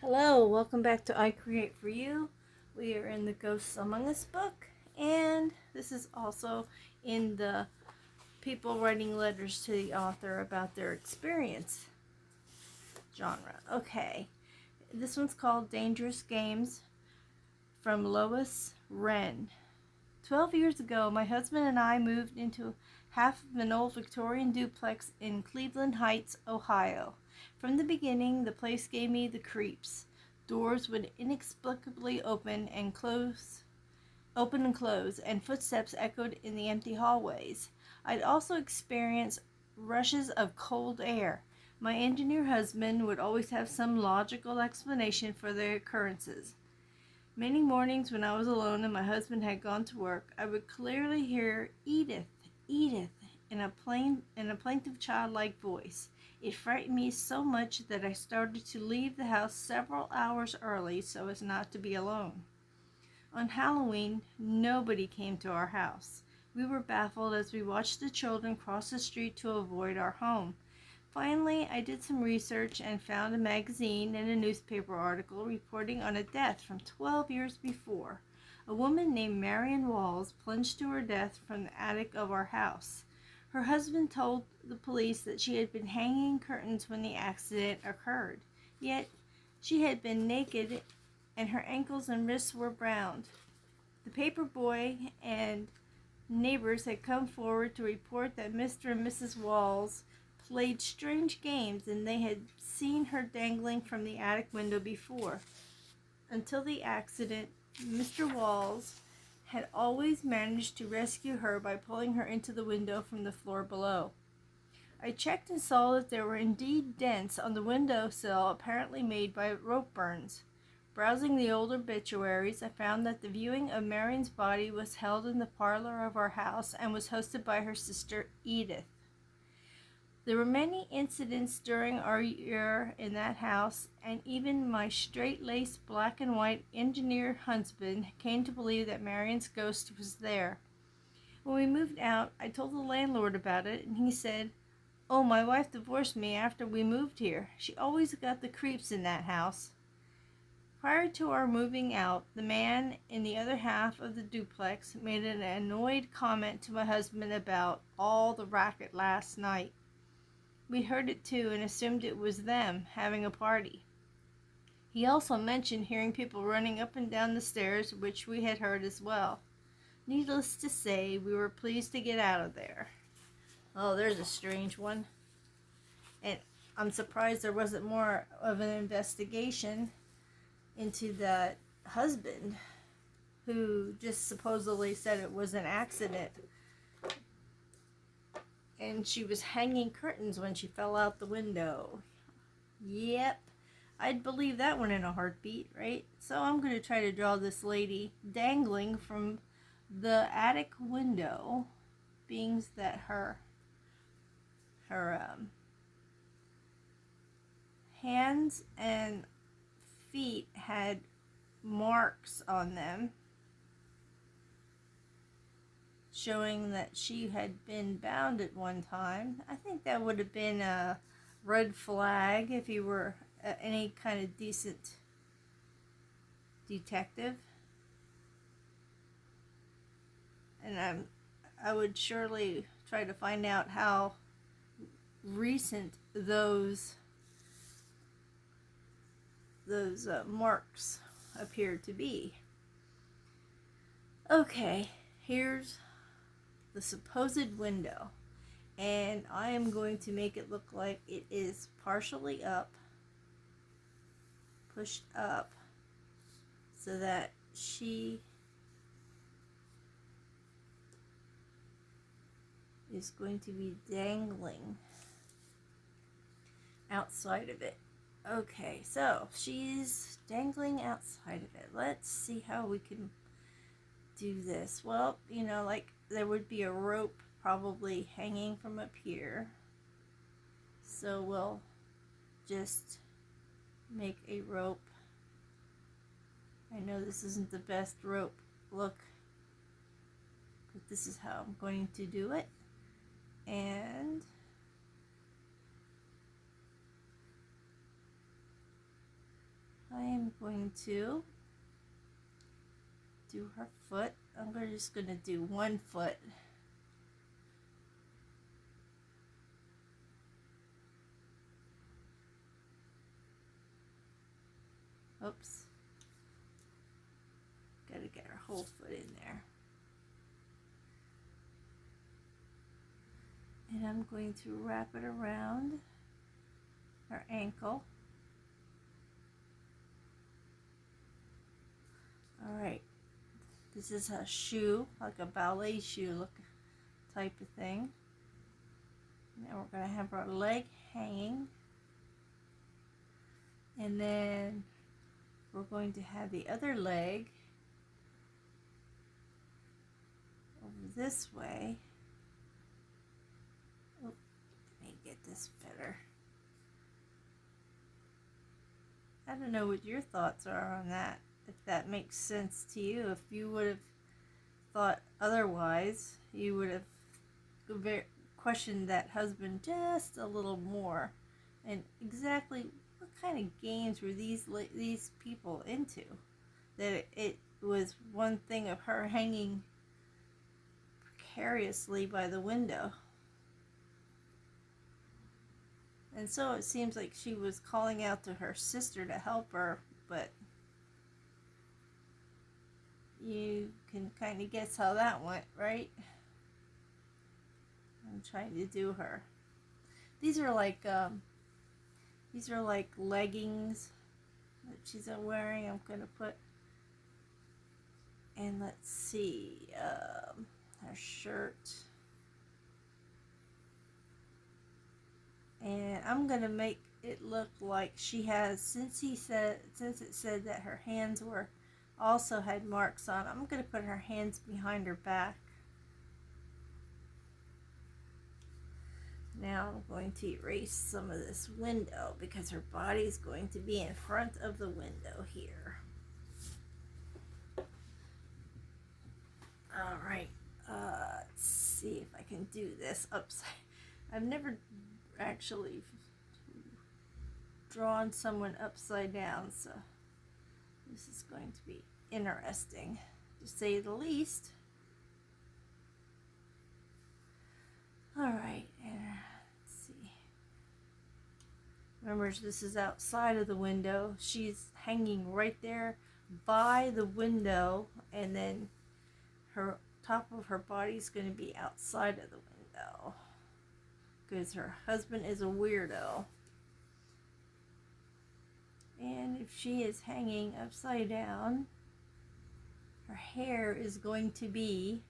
Hello, welcome back to I Create For You. We are in the Ghosts Among Us book, and this is also in the people writing letters to the author about their experience genre. Okay, this one's called Dangerous Games from Lois Wren. 12 years ago, my husband and I moved into half of an old Victorian duplex in Cleveland Heights, Ohio. From the beginning, the place gave me the creeps. Doors would inexplicably open and close, and footsteps echoed in the empty hallways. I'd also experienced rushes of cold air. My engineer husband would always have some logical explanation for the occurrences. Many mornings when I was alone and my husband had gone to work, I would clearly hear Edith, Edith, in a plaintive childlike voice. It frightened me so much that I started to leave the house several hours early so as not to be alone. On Halloween, nobody came to our house. We were baffled as we watched the children cross the street to avoid our home. Finally, I did some research and found a magazine and a newspaper article reporting on a death from 12 years before. A woman named Marion Walls plunged to her death from the attic of our house. Her husband told the police that she had been hanging curtains when the accident occurred. Yet, she had been naked and her ankles and wrists were browned. The paper boy and neighbors had come forward to report that Mr. and Mrs. Walls played strange games and they had seen her dangling from the attic window before. Until the accident, Mr. Walls had always managed to rescue her by pulling her into the window from the floor below. I checked and saw that there were indeed dents on the windowsill apparently made by rope burns. Browsing the old obituaries, I found that the viewing of Marion's body was held in the parlor of our house and was hosted by her sister Edith. There were many incidents during our year in that house, and even my straight-laced black and white engineer husband came to believe that Marion's ghost was there. When we moved out, I told the landlord about it, and he said, "Oh, my wife divorced me after we moved here. She always got the creeps in that house." Prior to our moving out, the man in the other half of the duplex made an annoyed comment to my husband about all the racket last night. We heard it too and assumed it was them having a party. He also mentioned hearing people running up and down the stairs, which we had heard as well. Needless to say, we were pleased to get out of there. Oh, there's a strange one. And I'm surprised there wasn't more of an investigation into that husband who just supposedly said it was an accident. And she was hanging curtains when she fell out the window. Yep, I'd believe that one in a heartbeat, right? So I'm going to try to draw this lady dangling from the attic window, being that her hands and feet had marks on them, showing that she had been bound at one time. I think that would have been a red flag if you were any kind of decent detective. And I would surely try to find out how recent those marks appear to be. Okay, here's the supposed window, and I am going to make it look like it is partially up, pushed up, so that she is going to be dangling outside of it. Okay, so she's dangling outside of it. Let's see how we can do this. Well, like there would be a rope probably hanging from up here. So we'll just make a rope. I know this isn't the best rope look, but this is how I'm going to do it. And I'm going to do her foot. I'm just going to do one foot. Oops. Gotta get her whole foot in there. And I'm going to wrap it around her ankle. Alright. This is a shoe, like a ballet shoe look type of thing. Now we're going to have our leg hanging. And then we're going to have the other leg over this way. Oh, let me get this better. I don't know what your thoughts are on that, if that makes sense to you. If you would have thought otherwise, you would have questioned that husband just a little more. And exactly what kind of games were these people into? That it was one thing of her hanging precariously by the window. And so it seems like she was calling out to her sister to help her, but you can kind of guess how that went, right? I'm trying to do her. These are like leggings that she's wearing. I'm gonna put, and let's see, her shirt. And I'm gonna make it look like she has, since it said that her hands were also had marks on, I'm gonna put her hands behind her back. Now I'm going to erase some of this window because her body is going to be in front of the window here. Alright, let's see if I can do this upside. I've never actually drawn someone upside down, so this is going to be interesting, to say the least. Alright, and let's see. Remember, this is outside of the window. She's hanging right there by the window, and then her top of her body is going to be outside of the window because her husband is a weirdo. And if she is hanging upside down, her hair is going to be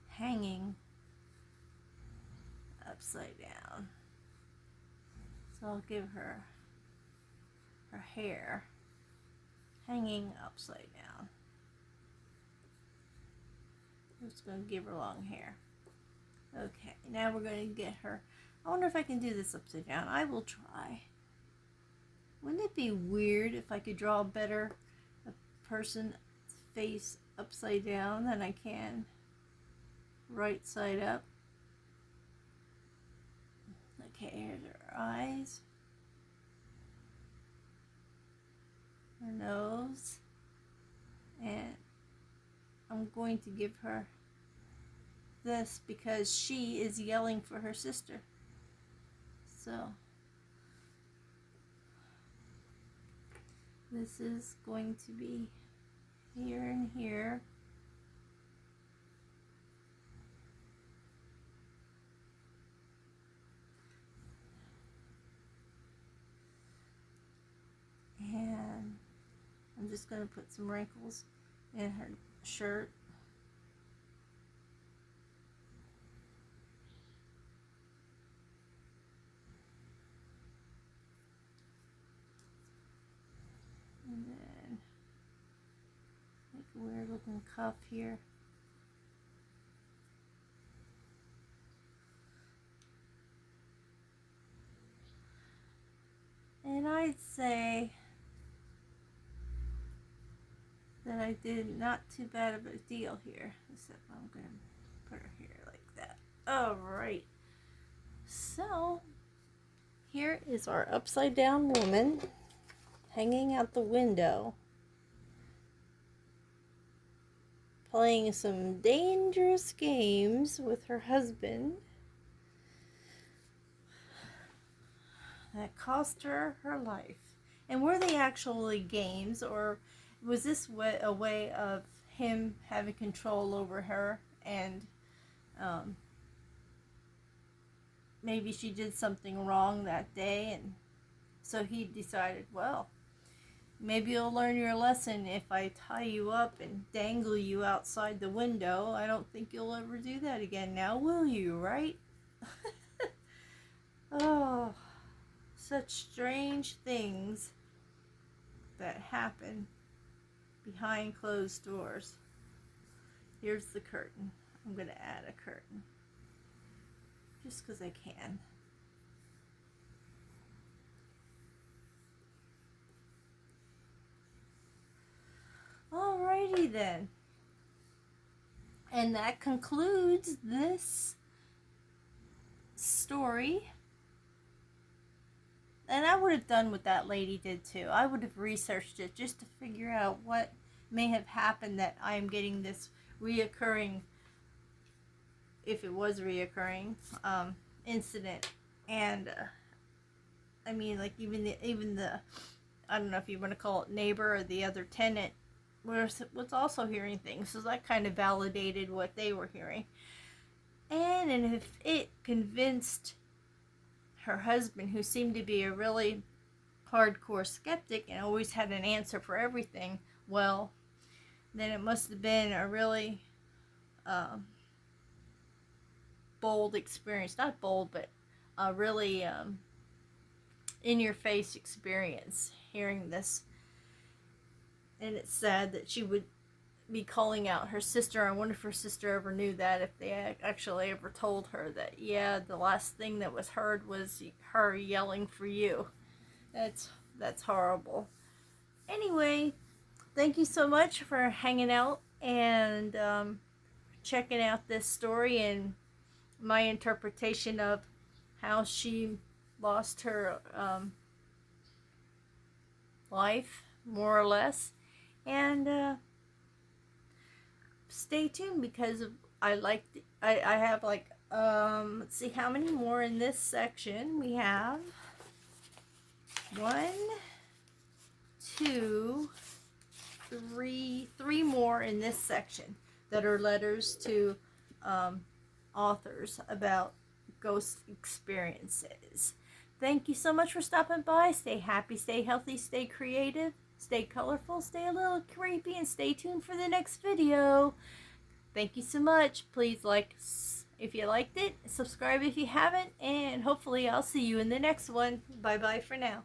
hanging upside down. So I'll give her hair hanging upside down. I'm just going to give her long hair. Okay, now we're going to get her. I wonder if I can do this upside down. I will try. Wouldn't it be weird if I could draw better a person's face upside down than I can right side up? Okay, here's her eyes, her nose, and I'm going to give her this because she is yelling for her sister. So this is going to be here and here. And I'm just going to put some wrinkles in her shirt. And then make a weird looking cuff here. And I'd say that I did not too bad of a deal here, except I'm going to put her here like that. Alright, so Here is our upside down woman hanging out the window, playing some dangerous games with her husband that cost her her life. And were they actually games, or was this a way of him having control over her, and maybe she did something wrong that day, and so he decided, well, maybe you'll learn your lesson if I tie you up and dangle you outside the window. I don't think you'll ever do that again now, will you, right? Oh, such strange things that happen behind closed doors. Here's the curtain. I'm going to add a curtain just because I can. Alrighty then. And that concludes this story. And I would have done what that lady did too. I would have researched it just to figure out what may have happened that I'm getting this reoccurring, if it was reoccurring, incident. And I mean, like even the I don't know if you want to call it neighbor or the other tenant was also hearing things, so that kind of validated what they were hearing. And if it convinced her husband, who seemed to be a really hardcore skeptic and always had an answer for everything, well, then it must have been a really bold experience. Not bold, but a really in-your-face experience hearing this. And it's sad that she would be calling out her sister. I wonder if her sister ever knew that, if they actually ever told her that, yeah, the last thing that was heard was her yelling for you. That's horrible. Anyway, thank you so much for hanging out and checking out this story and my interpretation of how she lost her life, more or less. And stay tuned, because I have like let's see how many more in this section. We have 1, 2, 3 more in this section that are letters to authors about ghost experiences. Thank you so much for stopping by. Stay happy, stay healthy, stay creative, stay colorful, stay a little creepy, and stay tuned for the next video. Thank you so much. Please like if you liked it, subscribe if you haven't, and hopefully I'll see you in the next one. Bye bye for now.